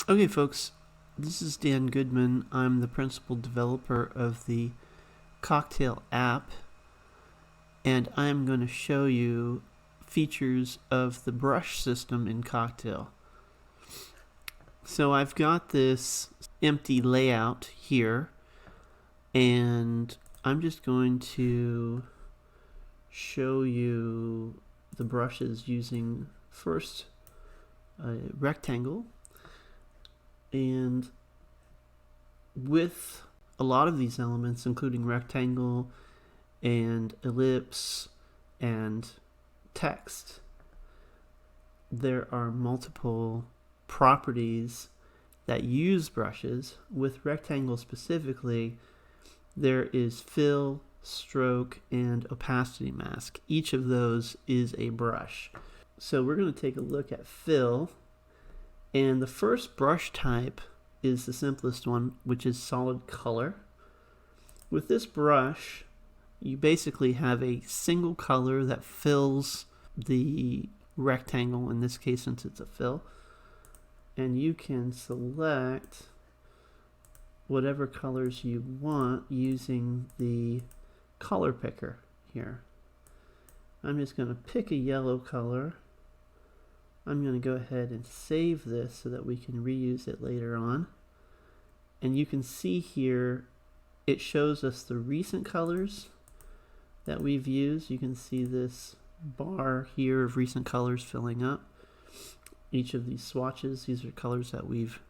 Okay, folks, this is Dan Goodman. I'm the principal developer of the Cocktail app, and I'm going to show you features of the brush system in Cocktail. So I've got this empty layout here, and I'm just going to show you the brushes using first a rectangle. And with a lot of these elements, including rectangle and ellipse and text, there are multiple properties that use brushes. With rectangle specifically, there is fill, stroke, and opacity mask. Each of those is a brush. So we're going to take a look at fill. And the first brush type is the simplest one, which is solid color. With this brush, you basically have a single color that fills the rectangle, in this case since it's a fill. And you can select whatever colors you want using the color picker here. I'm just going to pick a yellow color. I'm going to go ahead and save this so that we can reuse it later on. And you can see here, it shows us the recent colors that we've used. You can see this bar here of recent colors filling up. Each of these swatches, these are colors that we've,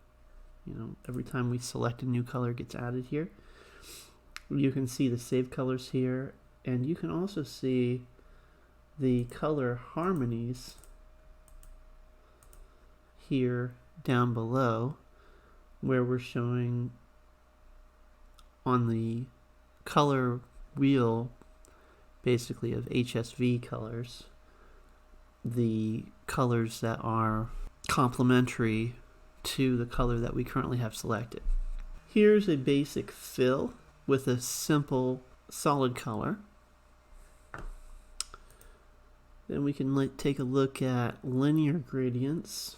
every time we select a new color gets added here. You can see the save colors here, and you can also see the color harmonies here down below, where we're showing on the color wheel basically of HSV colors the colors that are complementary to the color that we currently have selected. Here's a basic fill with a simple solid color. Then we can take a look at linear gradients.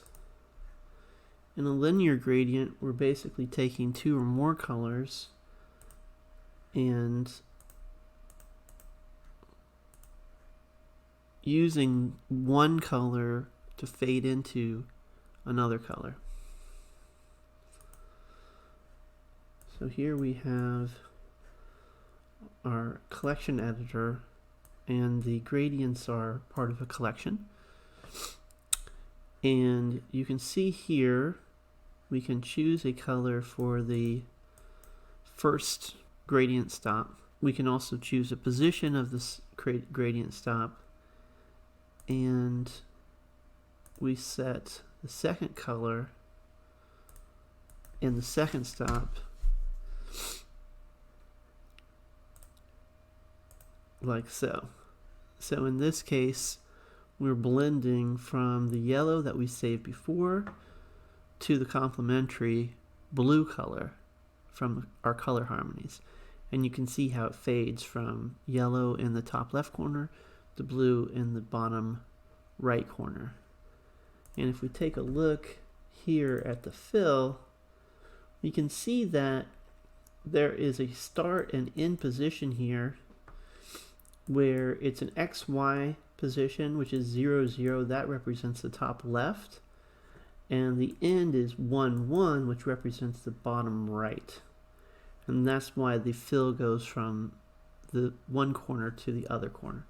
In a linear gradient, we're basically taking two or more colors and using one color to fade into another color. So here we have our collection editor, and the gradients are part of a collection. And you can see here we can choose a color for the first gradient stop. We can also choose a position of this gradient stop, and we set the second color in the second stop like so. So in this case, we're blending from the yellow that we saved before to the complementary blue color from our color harmonies. And you can see how it fades from yellow in the top left corner to blue in the bottom right corner. And if we take a look here at the fill, we can see that there is a start and end position here where it's an XY position, which is 0, 0, that represents the top left, and the end is 1, 1, which represents the bottom right. And that's why the fill goes from the one corner to the other corner.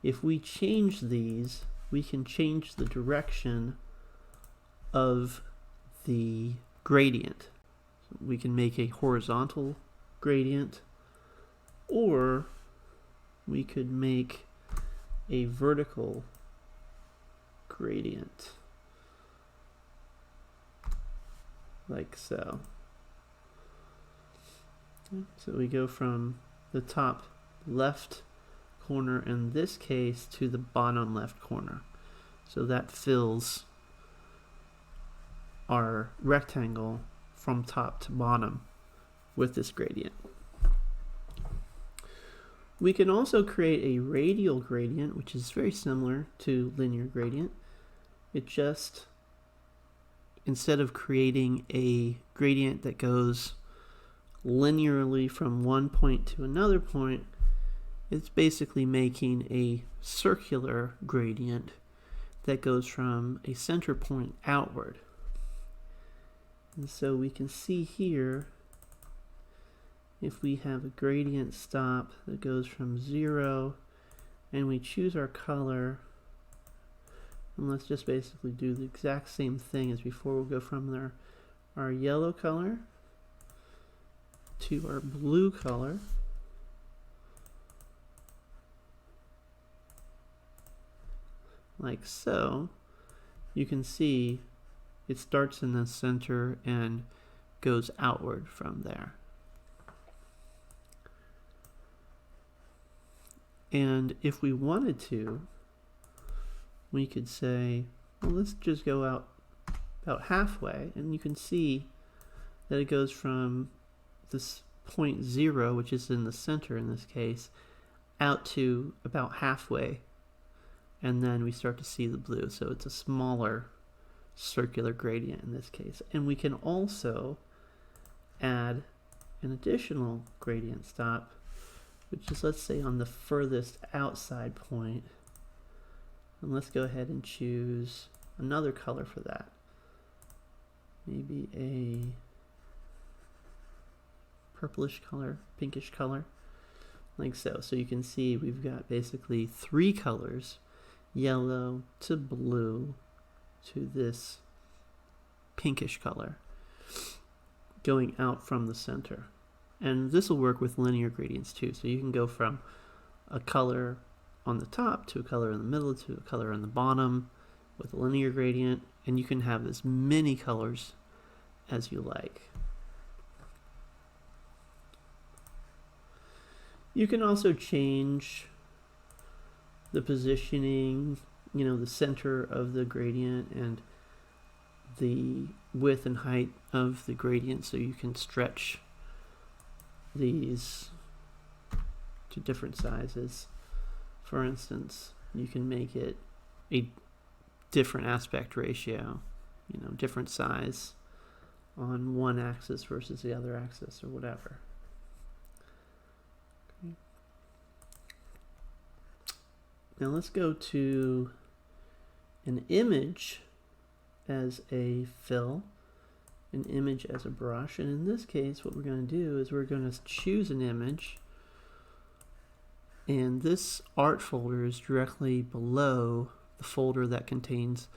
If we change these, we can change the direction of the gradient. We can make a horizontal gradient, or we could make a vertical gradient like so. So we go from the top left corner in this case to the bottom left corner. So that fills our rectangle from top to bottom with this gradient. We can also create a radial gradient, which is very similar to linear gradient. It just instead of creating a gradient that goes linearly from one point to another point, it's basically making a circular gradient that goes from a center point outward. And so we can see here, if we have a gradient stop that goes from 0 and we choose our color, and let's just basically do the exact same thing as before. We'll go from our yellow color to our blue color. Like so. You can see it starts in the center and goes outward from there. And if we wanted to, we could say, well, let's just go out about halfway, and you can see that it goes from this point 0, which is in the center in this case, out to about halfway, and then we start to see the blue. So it's a smaller circular gradient in this case. And we can also add an additional gradient stop, which is, let's say, on the furthest outside point. And let's go ahead and choose another color for that. Maybe a purplish color, pinkish color, like so. So you can see we've got basically 3 colors, yellow to blue to this pinkish color, going out from the center. And this will work with linear gradients too. So you can go from a color on the top to a color in the middle to a color on the bottom with a linear gradient, and you can have as many colors as you like. You can also change the positioning, the center of the gradient and the width and height of the gradient, so you can stretch these to different sizes. For instance, you can make it a different aspect ratio, different size on one axis versus the other axis or whatever. Okay. Now let's go to an image as a fill, an image as a brush, and in this case what we're going to do is we're going to choose an image, and this art folder is directly below the folder that contains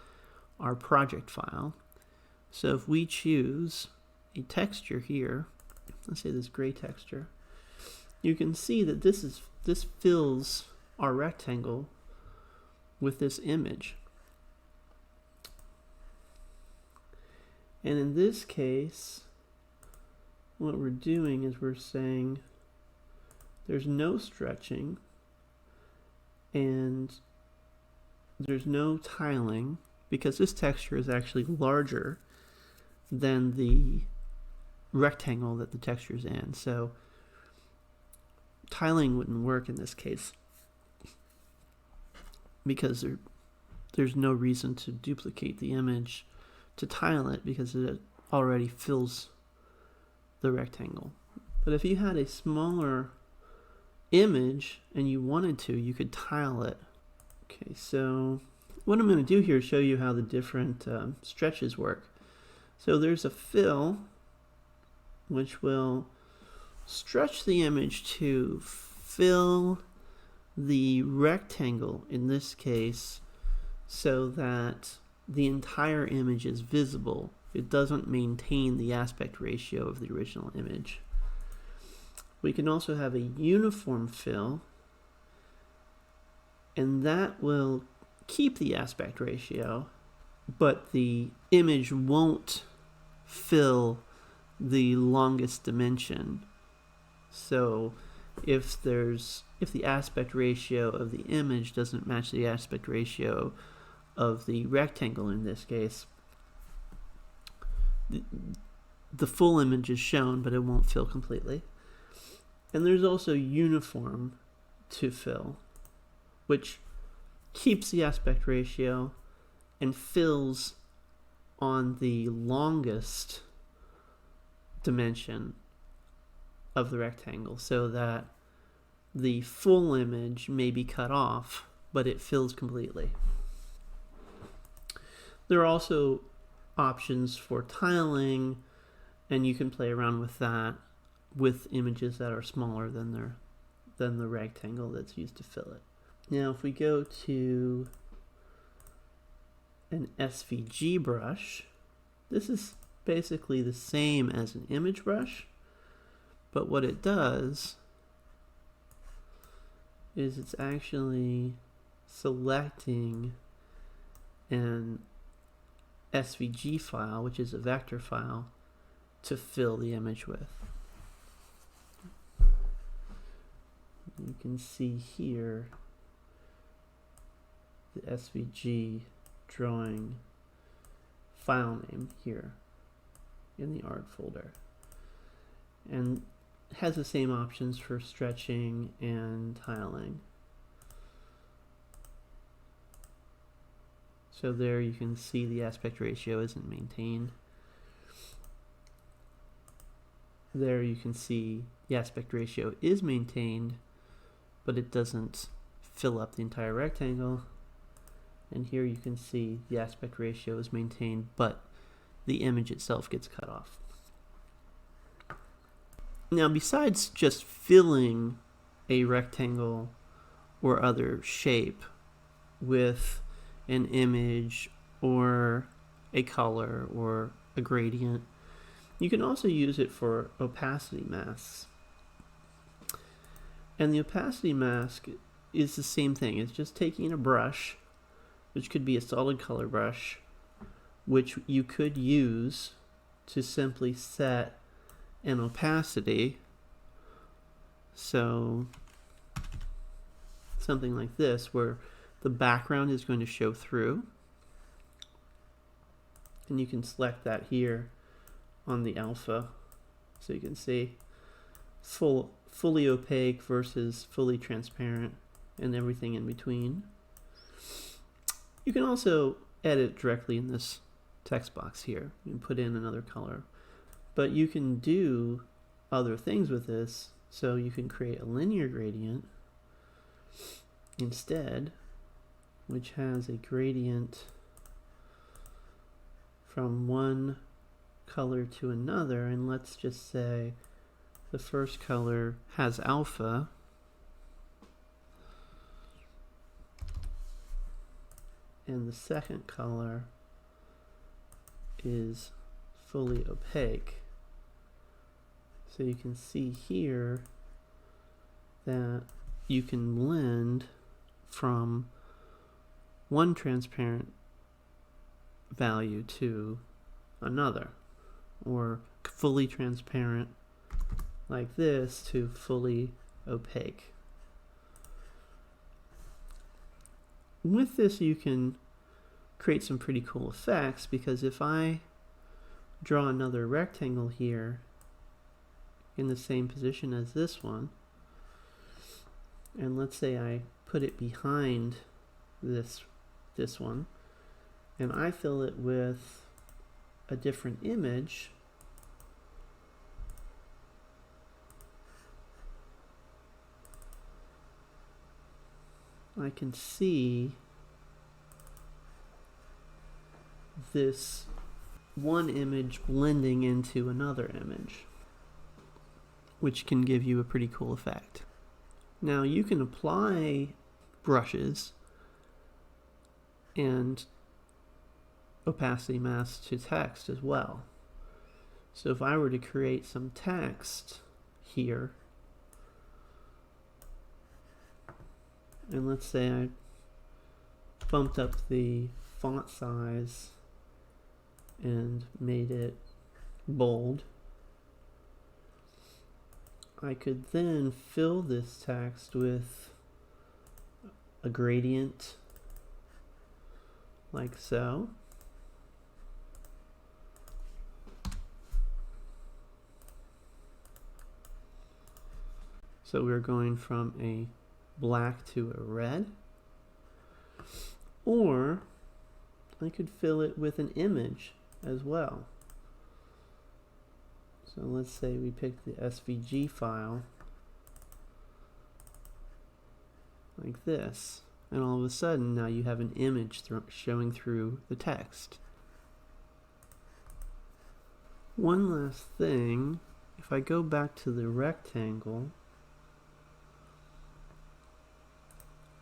our project file. So if we choose a texture here, let's say this gray texture, you can see that this fills our rectangle with this image. And in this case, what we're doing is we're saying there's no stretching and there's no tiling, because this texture is actually larger than the rectangle that the texture is in. So tiling wouldn't work in this case because there's no reason to duplicate the image to tile it, because it already fills the rectangle. But if you had a smaller image and you wanted to, you could tile it. Okay, so what I'm going to do here is show you how the different stretches work. So there's a fill, which will stretch the image to fill the rectangle in this case so that the entire image is visible. It doesn't maintain the aspect ratio of the original image. We can also have a uniform fill, and that will keep the aspect ratio, but the image won't fill the longest dimension. So if the aspect ratio of the image doesn't match the aspect ratio of the rectangle in this case, the full image is shown, but it won't fill completely. And there's also uniform to fill, which keeps the aspect ratio and fills on the longest dimension of the rectangle so that the full image may be cut off, but it fills completely. There are also options for tiling, and you can play around with that with images that are smaller than the rectangle that's used to fill it. Now if we go to an SVG brush, this is basically the same as an image brush, but what it does is it's actually selecting an SVG file, which is a vector file, to fill the image with. You can see here the SVG drawing file name here in the art folder, and has the same options for stretching and tiling. So there you can see the aspect ratio isn't maintained. There you can see the aspect ratio is maintained, but it doesn't fill up the entire rectangle. And here you can see the aspect ratio is maintained, but the image itself gets cut off. Now, besides just filling a rectangle or other shape with an image or a color or a gradient, you can also use it for opacity masks. And the opacity mask is the same thing. It's just taking a brush, which could be a solid color brush, which you could use to simply set an opacity. So something like this, where the background is going to show through. And you can select that here on the alpha, so you can see fully opaque versus fully transparent and everything in between. You can also edit directly in this text box here. You can put in another color, but you can do other things with this. So you can create a linear gradient instead, which has a gradient from one color to another, and let's just say the first color has alpha, and the second color is fully opaque. So you can see here that you can blend from one transparent value to another, or fully transparent like this to fully opaque. With this you can create some pretty cool effects, because if I draw another rectangle here in the same position as this one, and let's say I put it behind this one, and I fill it with a different image, I can see this one image blending into another image, which can give you a pretty cool effect. Now you can apply brushes and opacity masks to text as well. So if I were to create some text here, and let's say I bumped up the font size and made it bold, I could then fill this text with a gradient like so. So we're going from a black to a red. Or I could fill it with an image as well. So let's say we pick the SVG file like this, and all of a sudden now you have an image showing through the text. One last thing, if I go back to the rectangle,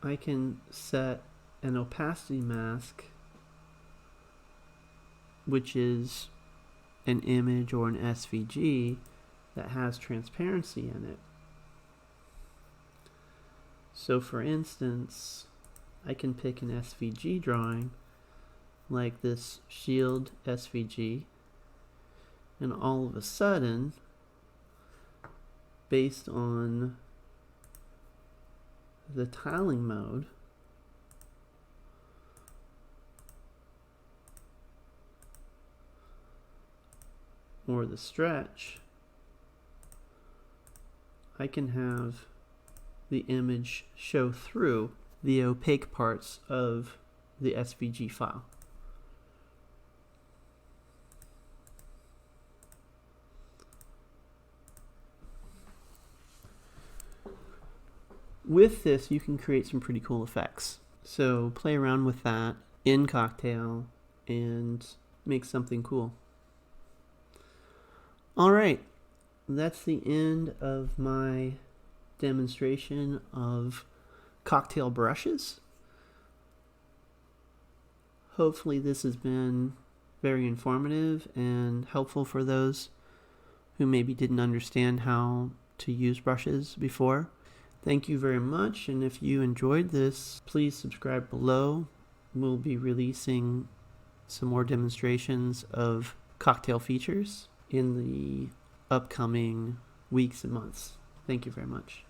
I can set an opacity mask, which is an image or an SVG that has transparency in it. So for instance, I can pick an SVG drawing like this shield SVG, and all of a sudden, based on the tiling mode, or the stretch, I can have the image show through the opaque parts of the SVG file. With this, you can create some pretty cool effects. So play around with that in Cocktail and make something cool. All right, that's the end of my demonstration of Cocktail brushes. Hopefully this has been very informative and helpful for those who maybe didn't understand how to use brushes before. Thank you very much, and if you enjoyed this, please subscribe below. We'll be releasing some more demonstrations of Cocktail features in the upcoming weeks and months. Thank you very much.